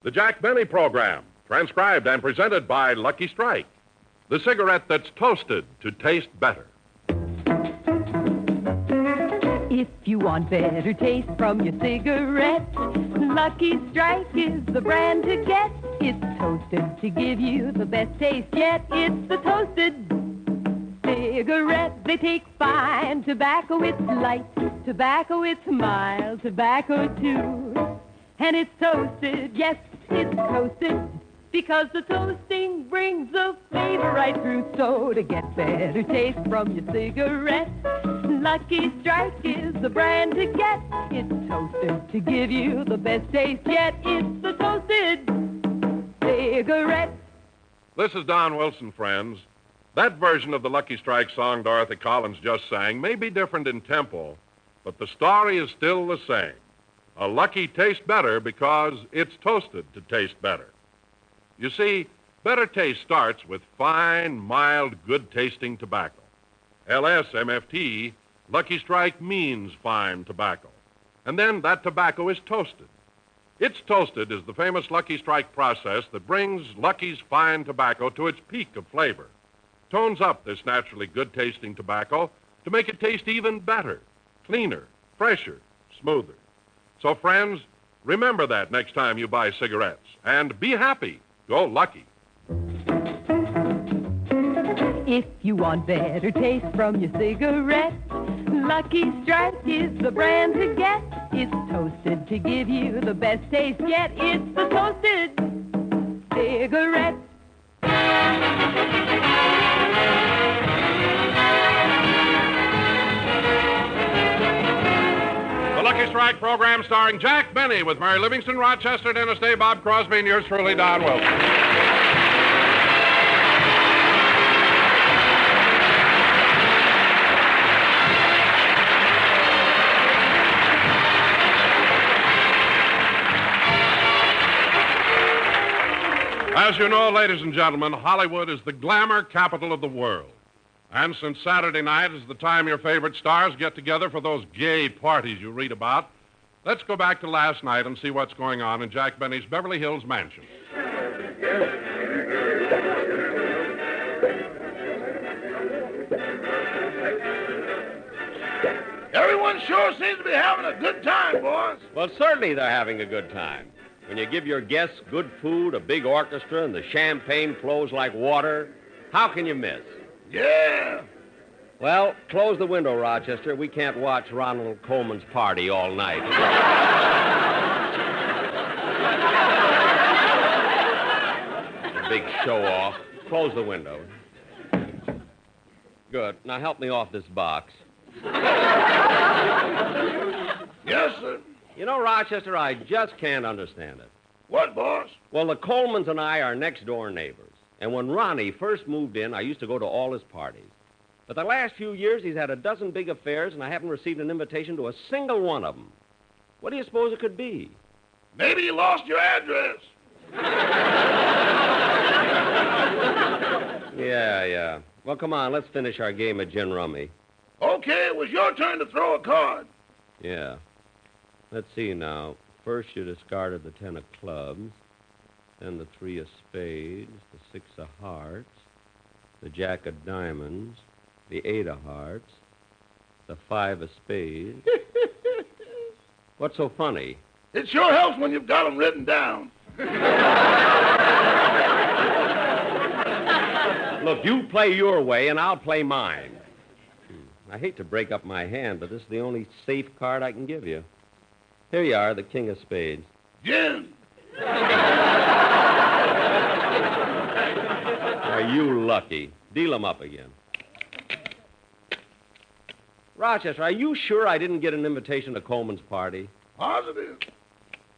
The Jack Benny Program, transcribed and presented by Lucky Strike, the cigarette that's toasted to taste better. If you want better taste from your cigarette, Lucky Strike is the brand to get. It's toasted to give you the best taste yet. It's the toasted cigarette. They take fine tobacco, it's light tobacco, it's mild tobacco too. And it's toasted, yes, it's toasted, because the toasting brings the flavor right through. So to get better taste from your cigarette, Lucky Strike is the brand to get. It's toasted to give you the best taste yet. It's the toasted cigarette. This is Don Wilson, friends. That version of the Lucky Strike song Dorothy Collins just sang may be different in tempo, but the story is still the same. A Lucky tastes better because it's toasted to taste better. You see, better taste starts with fine, mild, good-tasting tobacco. LSMFT, Lucky Strike means fine tobacco. And then that tobacco is toasted. It's toasted is the famous Lucky Strike process that brings Lucky's fine tobacco to its peak of flavor, tones up this naturally good-tasting tobacco to make it taste even better, cleaner, fresher, smoother. So, friends, remember that next time you buy cigarettes. And be happy. Go Lucky. If you want better taste from your cigarette, Lucky Strike is the brand to get. It's toasted to give you the best taste yet. It's the toasted cigarette. The Lucky Strike program starring Jack Benny with Mary Livingston, Rochester, Dennis Day, Bob Crosby, and yours truly, Don Wilson. As you know, ladies and gentlemen, Hollywood is the glamour capital of the world. And since Saturday night is the time your favorite stars get together for those gay parties you read about, let's go back to last night and see what's going on in Jack Benny's Beverly Hills mansion. Everyone sure seems to be having a good time, boys. Well, certainly they're having a good time. When you give your guests good food, a big orchestra, and the champagne flows like water, how can you miss? Yeah. Well, close the window, Rochester. We can't watch Ronald Coleman's party all night. The big show-off. Close the window. Good. Now help me off this box. Yes, sir. You know, Rochester, I just can't understand it. What, boss? Well, the Colemans and I are next-door neighbors. And when Ronnie first moved in, I used to go to all his parties. But the last few years, he's had a dozen big affairs, and I haven't received an invitation to a single one of them. What do you suppose it could be? Maybe you lost your address. Yeah. Well, come on, let's finish our game of gin rummy. Okay, it was your turn to throw a card. Yeah. Let's see now. First, you discarded the 10 of clubs, then the 3 of spades, the 6 of hearts, the Jack of diamonds, the 8 of hearts, the 5 of spades. What's so funny? It sure helps when you've got them written down. Look, you play your way, and I'll play mine. I hate to break up my hand, but this is the only safe card I can give you. Here you are, the king of spades. Gin. Are you lucky? Deal 'em up again. Rochester, are you sure I didn't get an invitation to Coleman's party? Positive.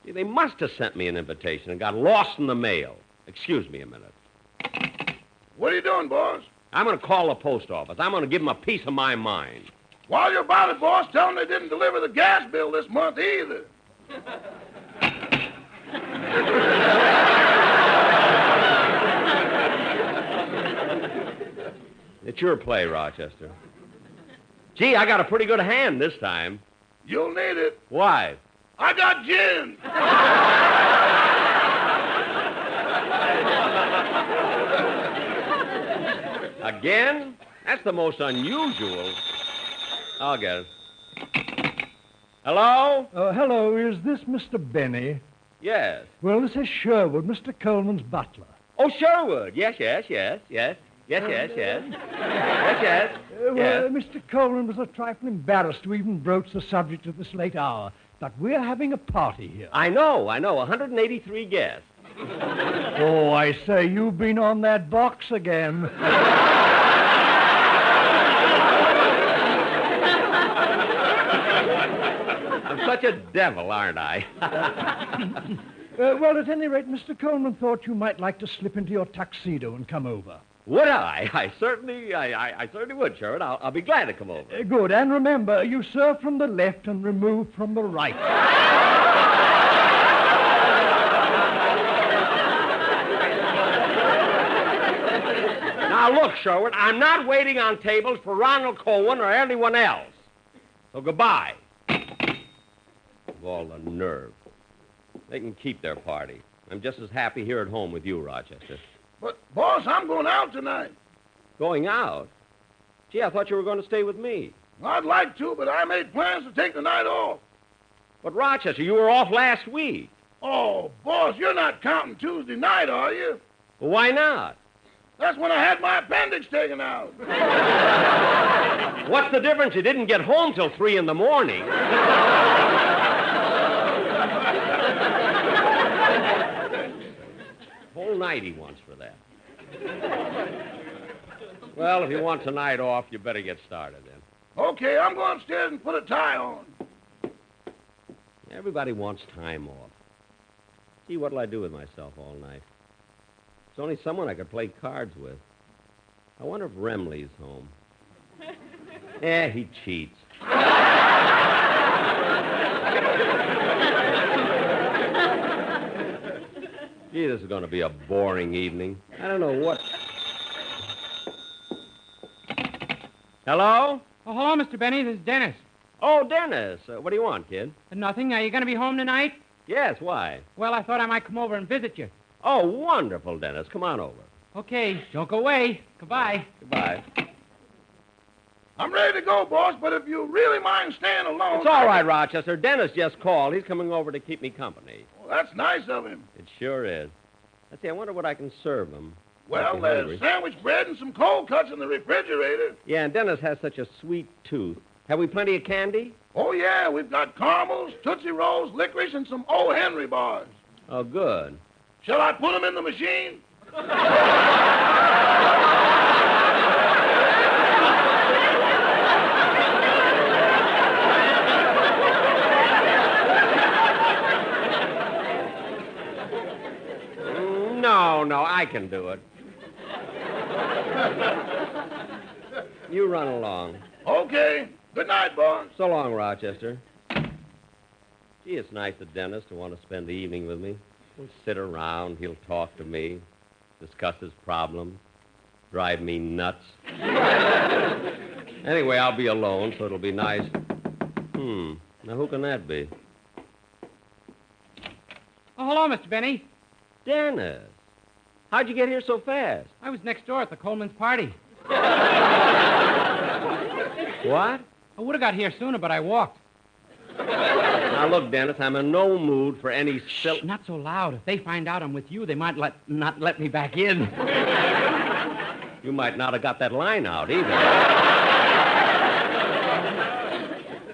See, they must have sent me an invitation and got lost in the mail. Excuse me a minute. What are you doing, boss? I'm going to call the post office. I'm going to give them a piece of my mind. While you're about it, boss, tell them they didn't deliver the gas bill this month either. It's your play, Rochester. Gee, I got a pretty good hand this time. You'll need it. Why? I got gin. Again? That's the most unusual. I'll get it. Hello? Hello, is this Mr. Benny? Yes. Well, this is Sherwood, Mr. Coleman's butler. Oh, Sherwood. Yes. Yes. Well, Mr. Coleman was a trifle embarrassed to even broach the subject at this late hour, but we're having a party here. I know. 183 guests. Oh, I say, you've been on that box again. I'm such a devil, aren't I? Well, at any rate, Mr. Coleman thought you might like to slip into your tuxedo and come over. Would I? I certainly would, Sherwood. I'll be glad to come over. Good. And remember, you serve from the left and remove from the right. Now, look, Sherwood, I'm not waiting on tables for Ronald Cohen or anyone else. So goodbye. All the nerve. They can keep their party. I'm just as happy here at home with you, Rochester. But, boss, I'm going out tonight. Going out? Gee, I thought you were going to stay with me. I'd like to, but I made plans to take the night off. But, Rochester, you were off last week. Oh, boss, you're not counting Tuesday night, are you? Well, why not? That's when I had my appendix taken out. What's the difference? You didn't get home till 3 in the morning. Whole night he wants for that. Well, if you want tonight off, you better get started then. Okay, I'm going upstairs and put a tie on. Everybody wants time off. Gee, what'll I do with myself all night? There's only someone I could play cards with. I wonder if Remley's home. He cheats. Gee, this is going to be a boring evening. I don't know what... Hello? Oh, hello, Mr. Benny. This is Dennis. Oh, Dennis. What do you want, kid? Nothing. Are you going to be home tonight? Yes, why? Well, I thought I might come over and visit you. Oh, wonderful, Dennis. Come on over. Okay. Don't go away. Goodbye. Goodbye. I'm ready to go, boss, but if you really mind staying alone... It's all right, Rochester. Dennis just called. He's coming over to keep me company. Well, that's nice of him. It sure is. Let's see, I wonder what I can serve him. Well, there's sandwich bread and some cold cuts in the refrigerator. Yeah, and Dennis has such a sweet tooth. Have we plenty of candy? Oh, yeah, we've got caramels, Tootsie Rolls, licorice, and some O. Henry bars. Oh, good. Shall I put them in the machine? No, I can do it. You run along. Okay. Good night, boss. So long, Rochester. Gee, it's nice of Dennis to want to spend the evening with me. He'll sit around, he'll talk to me, discuss his problems, drive me nuts. Anyway, I'll be alone, so it'll be nice. Now who can that be? Oh, hello, Mr. Benny. Dennis. How'd you get here so fast? I was next door at the Coleman's party. What? I would have got here sooner, but I walked. Now, look, Dennis, I'm in no mood for any Shh, not so loud. If they find out I'm with you, they might not let me back in. You might not have got that line out, either.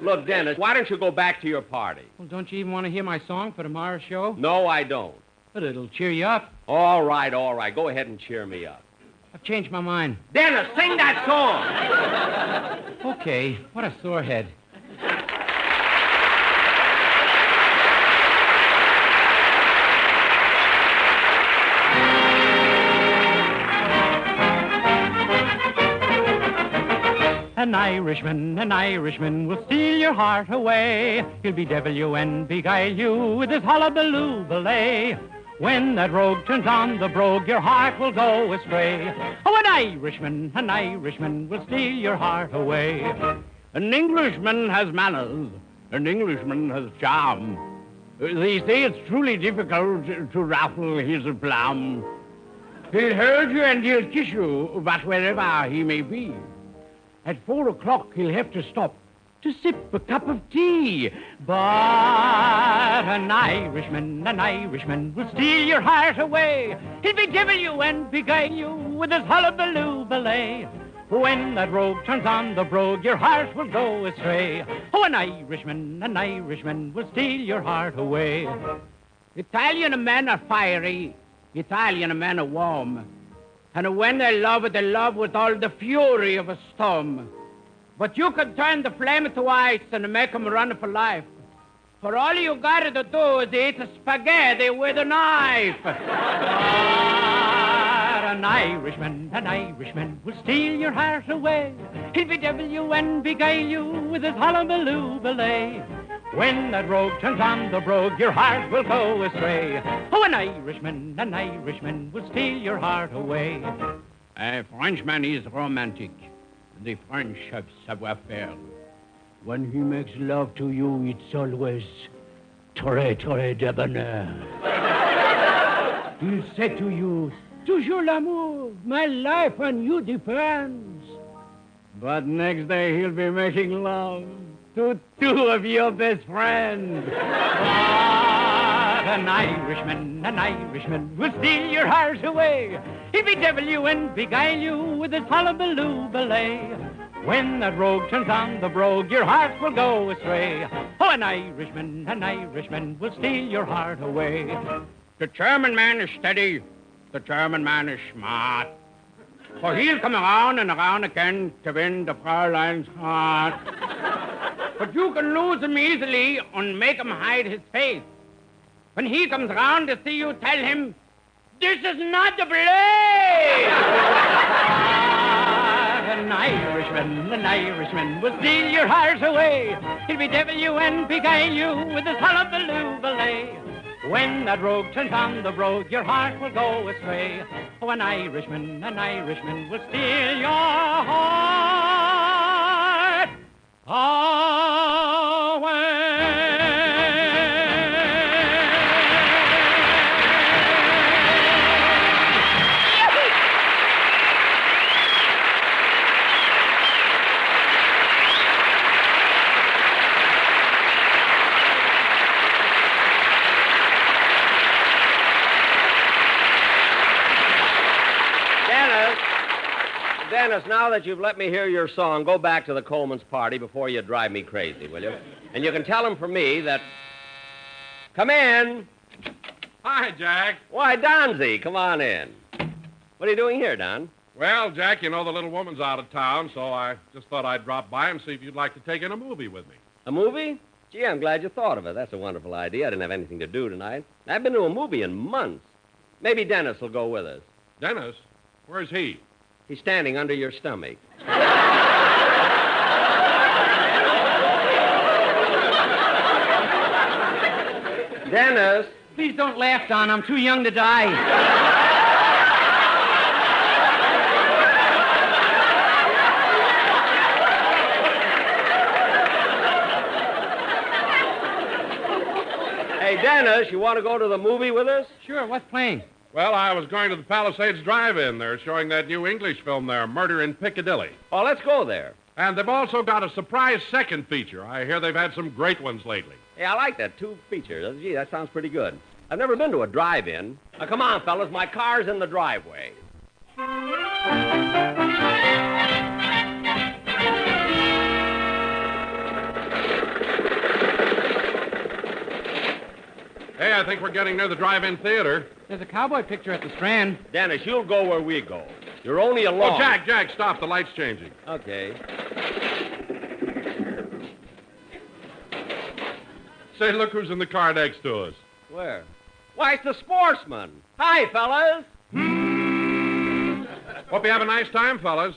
Look, Dennis, why don't you go back to your party? Well, don't you even want to hear my song for tomorrow's show? No, I don't. But it'll cheer you up. All right. Go ahead and cheer me up. I've changed my mind. Dennis, sing that song! Okay, what a sore head. An Irishman will steal your heart away. He'll bedevil you and beguile you with his hullabaloo belay. When that rogue turns on the brogue, your heart will go astray. Oh, an Irishman will steal your heart away. An Englishman has manners, an Englishman has charm. They say it's truly difficult to ruffle his aplomb. He'll hold you and he'll kiss you, but wherever he may be. At 4 o'clock, he'll have to stop to sip a cup of tea. But an Irishman will steal your heart away. He'll bedevil you and beguile you with his hullabaloo ballet. When that rogue turns on the brogue, your heart will go astray. Oh, an Irishman will steal your heart away. Italian men are fiery, Italian men are warm. And when they love with all the fury of a storm. But you can turn the flame to ice and make 'em run for life. For all you gotta do is eat a spaghetti with a knife. But an Irishman will steal your heart away. He'll bedevil you and beguile you with his hullabaloo ballet. When that rogue turns on the brogue, your heart will go astray. Oh, an Irishman will steal your heart away. A Frenchman is romantic. The French have savoir-faire. When he makes love to you, it's always très debonair. He'll say to you, toujours l'amour, my life on you depends. But next day he'll be making love to two of your best friends. But an Irishman will steal your heart away. He'll bedevil you and beguile you with his hullabaloo ballet. When that rogue turns on the brogue, your heart will go astray. Oh, an Irishman will steal your heart away. The German man is steady. The German man is smart. For he'll come around and around again to win the Fräulein's heart. But you can lose him easily and make him hide his face. When he comes around to see you, tell him, this is not the place! An Irishman will steal your heart away. He'll bedevil you and beguile you with his hullabaloo ballet. When that rogue turns on the brogue, your heart will go astray. Oh, an Irishman will steal your heart away. Dennis, now that you've let me hear your song, go back to the Coleman's party before you drive me crazy, will you? And you can tell them for me that... Come in. Hi, Jack. Why, Donzie, come on in. What are you doing here, Don? Well, Jack, you know the little woman's out of town, so I just thought I'd drop by and see if you'd like to take in a movie with me. A movie? Gee, I'm glad you thought of it. That's a wonderful idea. I didn't have anything to do tonight. I've been to a movie in months. Maybe Dennis will go with us. Dennis? Where's he? He's standing under your stomach. Dennis! Please don't laugh, Don. I'm too young to die. Hey, Dennis, you want to go to the movie with us? Sure, what's playing? Well, I was going to the Palisades Drive-In. They're showing that new English film there, Murder in Piccadilly. Oh, let's go there. And they've also got a surprise second feature. I hear they've had some great ones lately. Hey, I like that. 2 features. Gee, that sounds pretty good. I've never been to a drive-in. Now, come on, fellas. My car's in the driveway. Hey, I think we're getting near the drive-in theater. There's a cowboy picture at the Strand. Dennis, you'll go where we go. You're only along. Oh, Jack, stop. The light's changing. Okay. Say, look who's in the car next to us. Where? Why, it's the sportsman. Hi, fellas. Hope you have a nice time, fellas.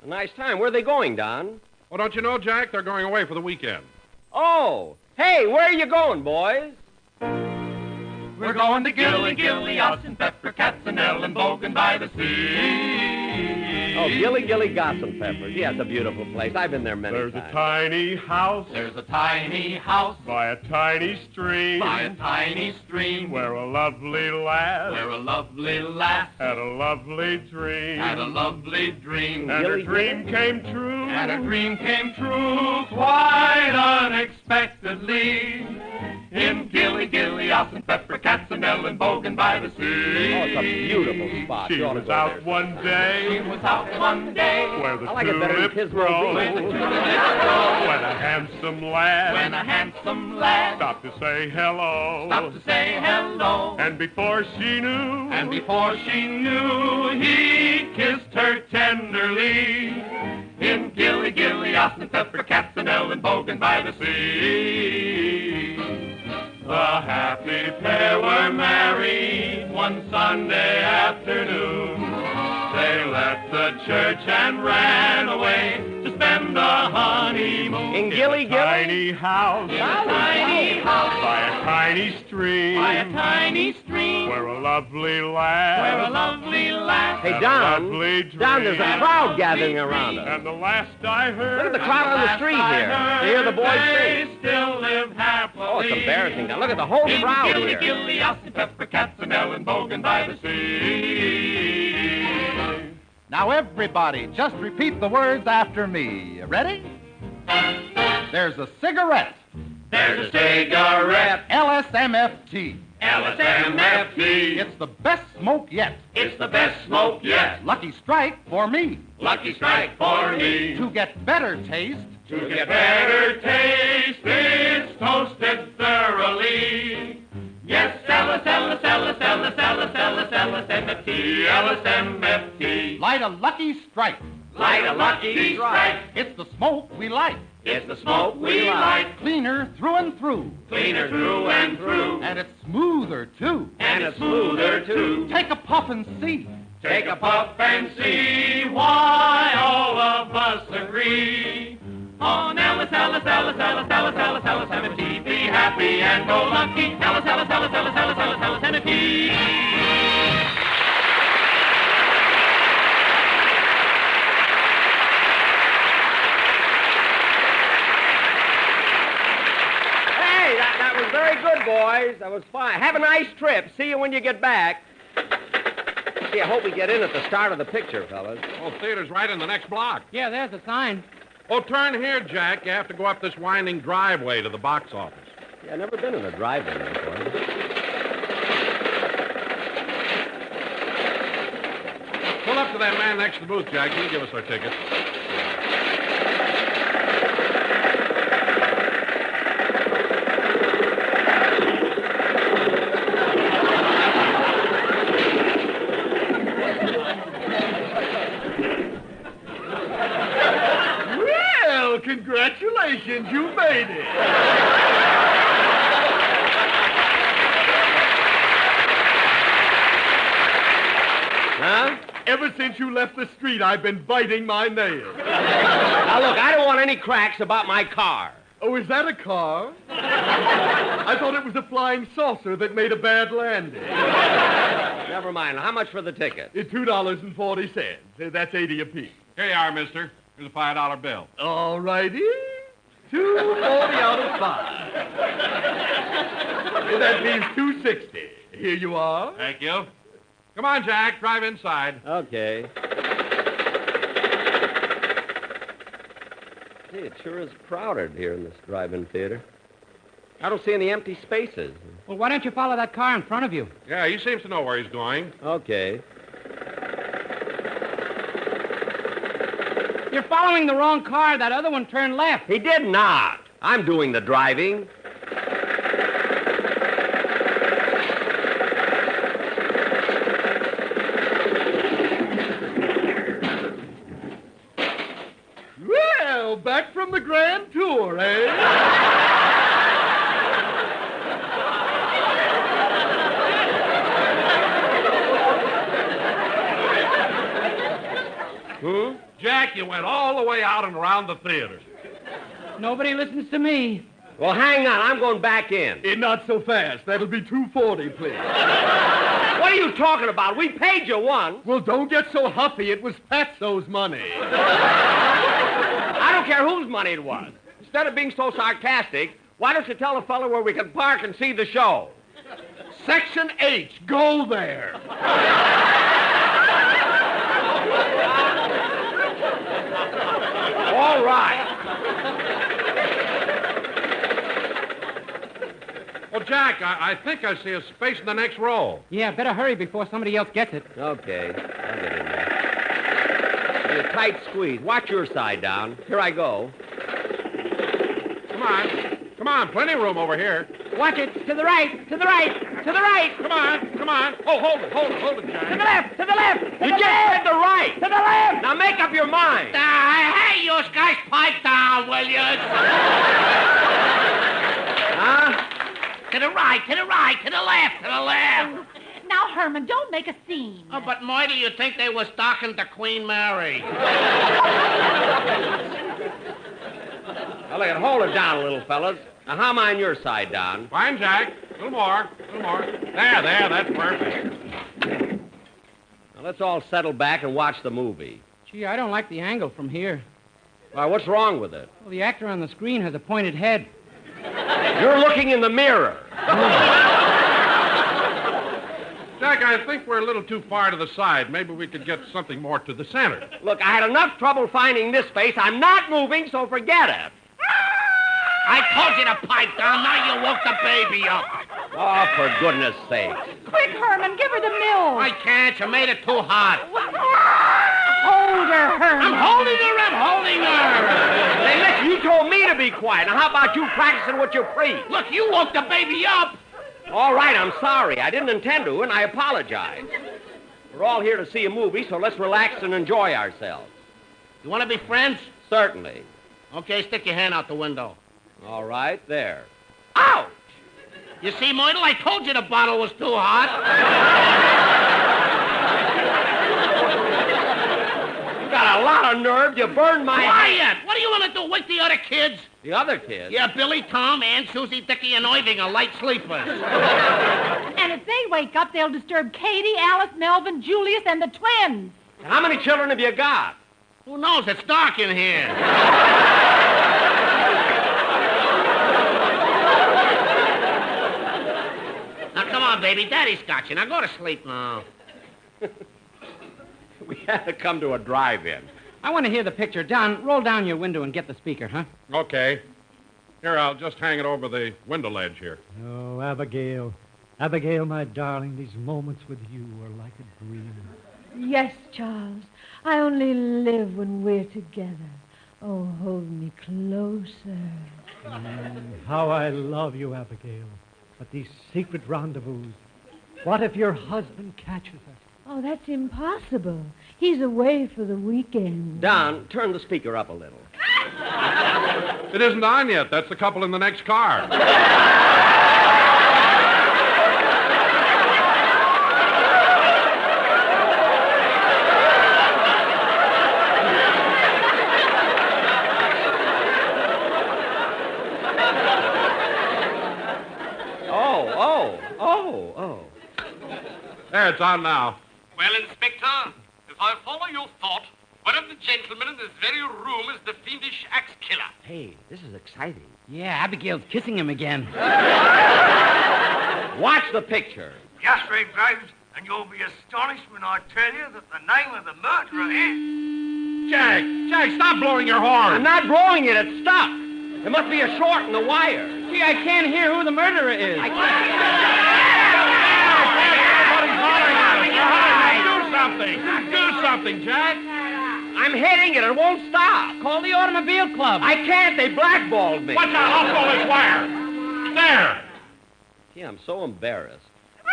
A nice time. Where are they going, Don? Well, don't you know, Jack? They're going away for the weekend. Oh. Hey, where are you going, boys? We're going to Gilly, us and Pepper, Katzenell, and Bogan by the sea. Oh, Gilly Gossip Peppers. Yeah, it's a beautiful place. I've been there many There's times. a tiny house There's a tiny house by a tiny stream by a tiny stream where a lovely lad where a lovely lass had a lovely dream. had a lovely dream. And her Gilly, dream came true. And her dream came true quite unexpectedly. In Gilly, Austin, Pepper, Katzenell, and Bogan by the sea. Oh, it's a beautiful spot. She You ought to was go out there. one She day was out one day where the I like it better than tulips Pismo grow. Beach. When a handsome lad when a handsome lad stopped to say hello. stopped to say hello. And before she knew, And before she knew, he kissed her tenderly. In Gilly, Austin, Pepper, Katzenell, and Bogan by the sea. The happy pair were married one Sunday afternoon. They left the church and ran away to spend the honeymoon. In Gilly? tiny house In a tiny house by a tiny stream by a tiny stream where a lovely lad where a lovely lass Hey, had a Don. lovely dream. Don, there's a crowd gathering around us. And the last I heard, Look at the crowd on the street here. You hear the boys they sing. still live happily. Oh, it's embarrassing. Now, look at the whole In crowd Gilly, here. Austin, Pepper, Katzenell, and Bogan by the sea. Now, everybody, just repeat the words after me. You ready? There's a cigarette. There's a cigarette, LSMFT. LSMFT. It's the best smoke yet. It's the best smoke yet. Lucky strike for me. Lucky strike for me. To get better taste, To get better taste, it's toasted thoroughly. Yes, LSMFT, LSMFT. light a lucky strike. Light a lucky strike. It's the smoke we like. It's the smoke we like. Cleaner through and through. Cleaner through and through. And it's smoother, too. And it's smoother, too. Take a puff and see. Take a puff and see why all of us agree. On LSMFT, be happy and go lucky. LSMFT. Hey, that was very good, boys. That was fine. Have a nice trip. See you when you get back. Gee, I hope we get in at the start of the picture, fellas. Oh, theater's right in the next block. Yeah, there's a sign. Oh, turn here, Jack. You have to go up this winding driveway to the box office. Yeah, I've never been in a drive-in before. Pull up to that man next to the booth, Jack. He'll give us our tickets. Well, congratulations, you made it. Huh? Ever since you left the street, I've been biting my nails. Now, look, I don't want any cracks about my car. Oh, is that a car? I thought it was a flying saucer that made a bad landing. Never mind. How much for the ticket? It's $2.40. That's 80 apiece. Here you are, mister. Here's a $5 bill. All righty. $2.40 out of 5. That means $2.60. Here you are. Thank you. Come on, Jack. Drive inside. Okay. Gee, it sure is crowded here in this drive-in theater. I don't see any empty spaces. Well, why don't you follow that car in front of you? Yeah, he seems to know where he's going. Okay. You're following the wrong car. That other one turned left. He did not. I'm doing the driving. Well, back from the grand tour, eh? Jack, you went all the way out and around the theater. Nobody listens to me. Well, hang on. I'm going back in. Not so fast. That'll be $2.40, please. What What are you talking about? We paid you once. Well, don't get so huffy. It was Fatso's money. I don't care whose money it was. Instead of being so sarcastic, why don't you tell a fellow where we can park and see the show? Section H. Go there. All right. Well, Jack, I think I see a space in the next row. Yeah, better hurry before somebody else gets it. Okay, I'll get in there. Be a tight squeeze. Watch your side down. Here I go. Come on. Come on, plenty of room over here. Watch it. To the right. To the right. To the right. Come on, come on. Oh, hold it, Jack. To the left. To the left. To You the just left. said the right. To the left. Now make up your mind. Hey, you guys, pipe down, will you? Huh? To the right, to the right, to the left, to the left. Now, Herman, don't make a scene. Oh, but Moidle, you think they were stalking the Queen Mary? Now, look, hold it down a little, fellas. Now, how am I on your side, Don? Fine, Jack. A little more. There, that's perfect. Now, let's all settle back and watch the movie. Gee, I don't like the angle from here. Why, what's wrong with it? Well, the actor on the screen has a pointed head. You're looking in the mirror. Jack, I think we're a little too far to the side. Maybe we could get something more to the center. Look, I had enough trouble finding this space. I'm not moving, so forget it. I told you to pipe down. Now you woke the baby up. Oh, for goodness sake. Quick, Herman, give her the milk. I can't. You made it too hot. Hold her, Herman. I'm holding her. Hey, listen, you told me to be quiet. Now, how about you practicing what you preach? Look, you woke the baby up. All right, I'm sorry. I didn't intend to, and I apologize. We're all here to see a movie, so let's relax and enjoy ourselves. You want to be friends? Certainly. Okay, stick your hand out the window. All right, there. Ouch! You see, Moidle, I told you the bottle was too hot. You got a lot of nerve. You burned my hand. Quiet! What do you want to do? Wake the other kids? The other kids? Yeah, Billy, Tom, Ann, Susie, Dickie, and Irving are light sleepers. And if they wake up, they'll disturb Katie, Alice, Melvin, Julius, and the twins. How many children have you got? Who knows? It's dark in here. Now, come on, baby. Daddy's got you. Now, go to sleep now. We had to come to a drive-in. I want to hear the picture. Don, roll down your window and get the speaker, huh? Okay. Here, I'll just hang it over the window ledge here. Oh, Abigail. Abigail, my darling, these moments with you are like a dream. Yes, Charles. I only live when we're together. Oh, hold me closer. How I love you, Abigail. But these secret rendezvous, what if your husband catches us? Oh, that's impossible. He's away for the weekend. Don, turn the speaker up a little. It isn't on yet. That's the couple in the next car. Oh. There, it's on now. Well, Inspector, if I follow your thought, one of the gentlemen in this very room is the fiendish axe killer. Hey, this is exciting. Yeah, Abigail's kissing him again. Watch the picture. Yes, Ray Graves, and you'll be astonished when I tell you that the name of the murderer is... Jack, stop blowing your horn. I'm not blowing it. It's stuck. There must be a short in the wire. Gee, I can't hear who the murderer is. Do something, Jack. I'm hitting it. It won't stop. Call the automobile club. I can't. They blackballed me. Watch out. I'll pull this wire. There. Gee, I'm so embarrassed. You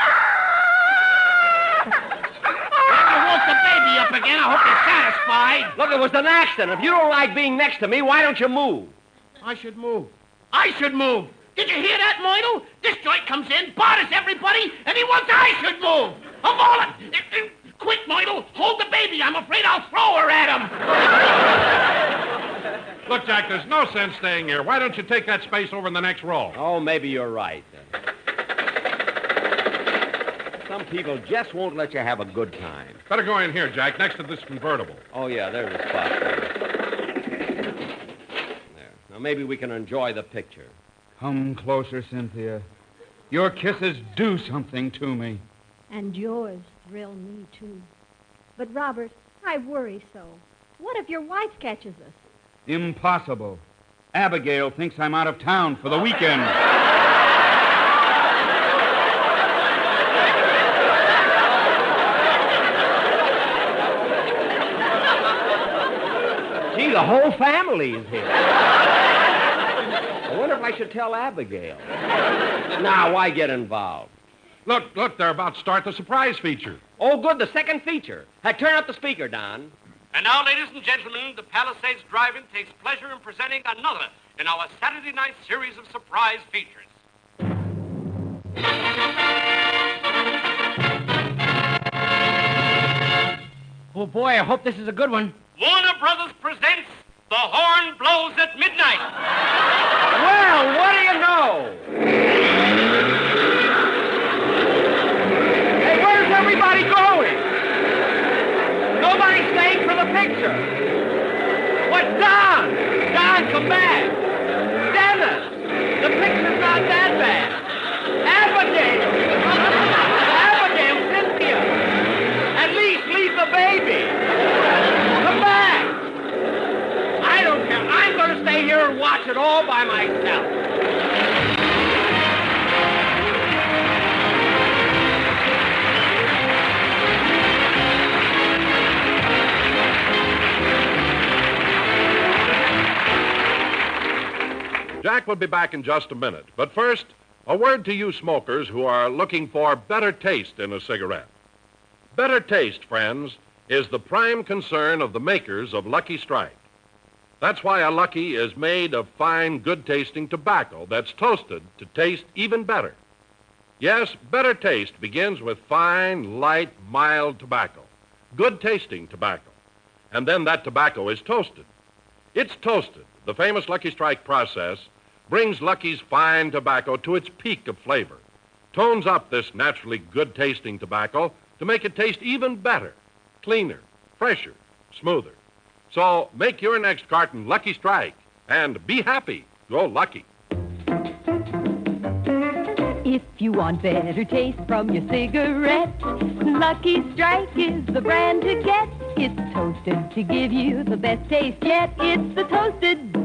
woke the baby up again. I hope you're satisfied. Look, it was an accident. If you don't like being next to me, why don't you move? I should move. Did you hear that, Moidle? This joint comes in, bothers everybody, and he wants I should move. Of all it. Quick, Moidle. Hold the baby. I'm afraid I'll throw her at him. Look, Jack, there's no sense staying here. Why don't you take that space over in the next row? Oh, maybe you're right. Some people just won't let you have a good time. Better go in here, Jack, next to this convertible. Oh, yeah, there's a spot there. There. Now, maybe we can enjoy the picture. Come closer, Cynthia. Your kisses do something to me. And yours thrill me, too. But, Robert, I worry so. What if your wife catches us? Impossible. Abigail thinks I'm out of town for the weekend. Gee, the whole family is here. I wonder if I should tell Abigail. Now, why get involved? Look, they're about to start the surprise feature. Oh, good, the second feature. Turn up the speaker, Don. And now, ladies and gentlemen, the Palisades Drive-In takes pleasure in presenting another in our Saturday night series of surprise features. Oh, boy, I hope this is a good one. Warner Brothers presents The Horn Blows at Midnight. Well, what do you know? Hey, where's everybody going? Nobody's staying for the picture. What, Don? Don, come back. Dennis, the picture's not that bad. Abigail. Abigail, Cynthia. At least leave the baby. Come back. I don't care. I'm going to stay here and watch it all by myself. Jack will be back in just a minute. But first, a word to you smokers who are looking for better taste in a cigarette. Better taste, friends, is the prime concern of the makers of Lucky Strike. That's why a Lucky is made of fine, good-tasting tobacco that's toasted to taste even better. Yes, better taste begins with fine, light, mild tobacco, good-tasting tobacco. And then that tobacco is toasted. It's toasted. The famous Lucky Strike process brings Lucky's fine tobacco to its peak of flavor, tones up this naturally good-tasting tobacco to make it taste even better, cleaner, fresher, smoother. So make your next carton Lucky Strike and be happy. Go Lucky. If you want better taste from your cigarette, Lucky Strike is the brand to get. It's toasted to give you the best taste yet. It's the toasted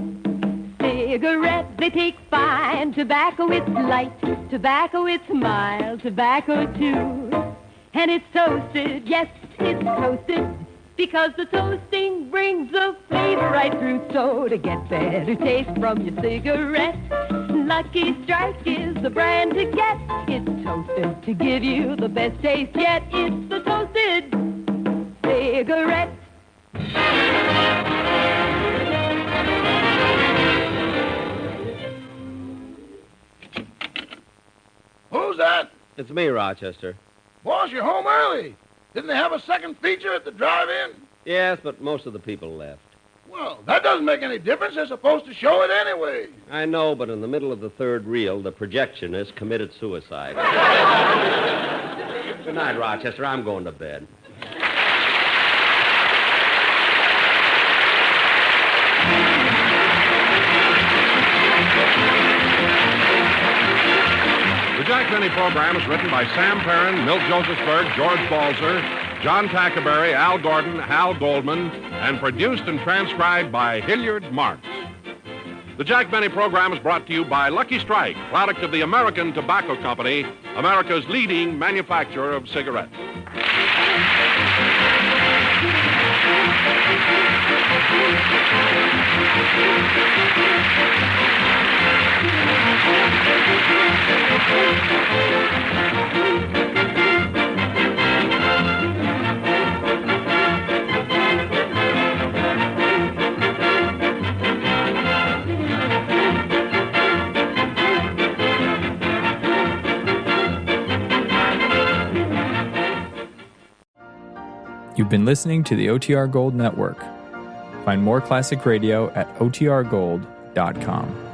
cigarette. They take fine tobacco. It's light tobacco. It's mild tobacco, too. And it's toasted. Yes, it's toasted. Because the toasting brings the flavor right through. So to get better taste from your cigarette, Lucky Strike is the brand to get. It's toasted to give you the best taste yet. It's the toasted cigarette. Who's that? It's me, Rochester. Boss, you're home early. Didn't they have a second feature at the drive-in? Yes, but most of the people left. Well, that doesn't make any difference. They're supposed to show it anyway. I know, but in the middle of the third reel, the projectionist committed suicide. Good night, Rochester. I'm going to bed. The Jack Benny program is written by Sam Perrin, Milt Josephsberg, George Balzer, John Tackerberry, Al Gordon, Hal Goldman, and produced and transcribed by Hilliard Marks. The Jack Benny program is brought to you by Lucky Strike, product of the American Tobacco Company, America's leading manufacturer of cigarettes. You've been listening to the OTR Gold Network. Find more classic radio at otrgold.com.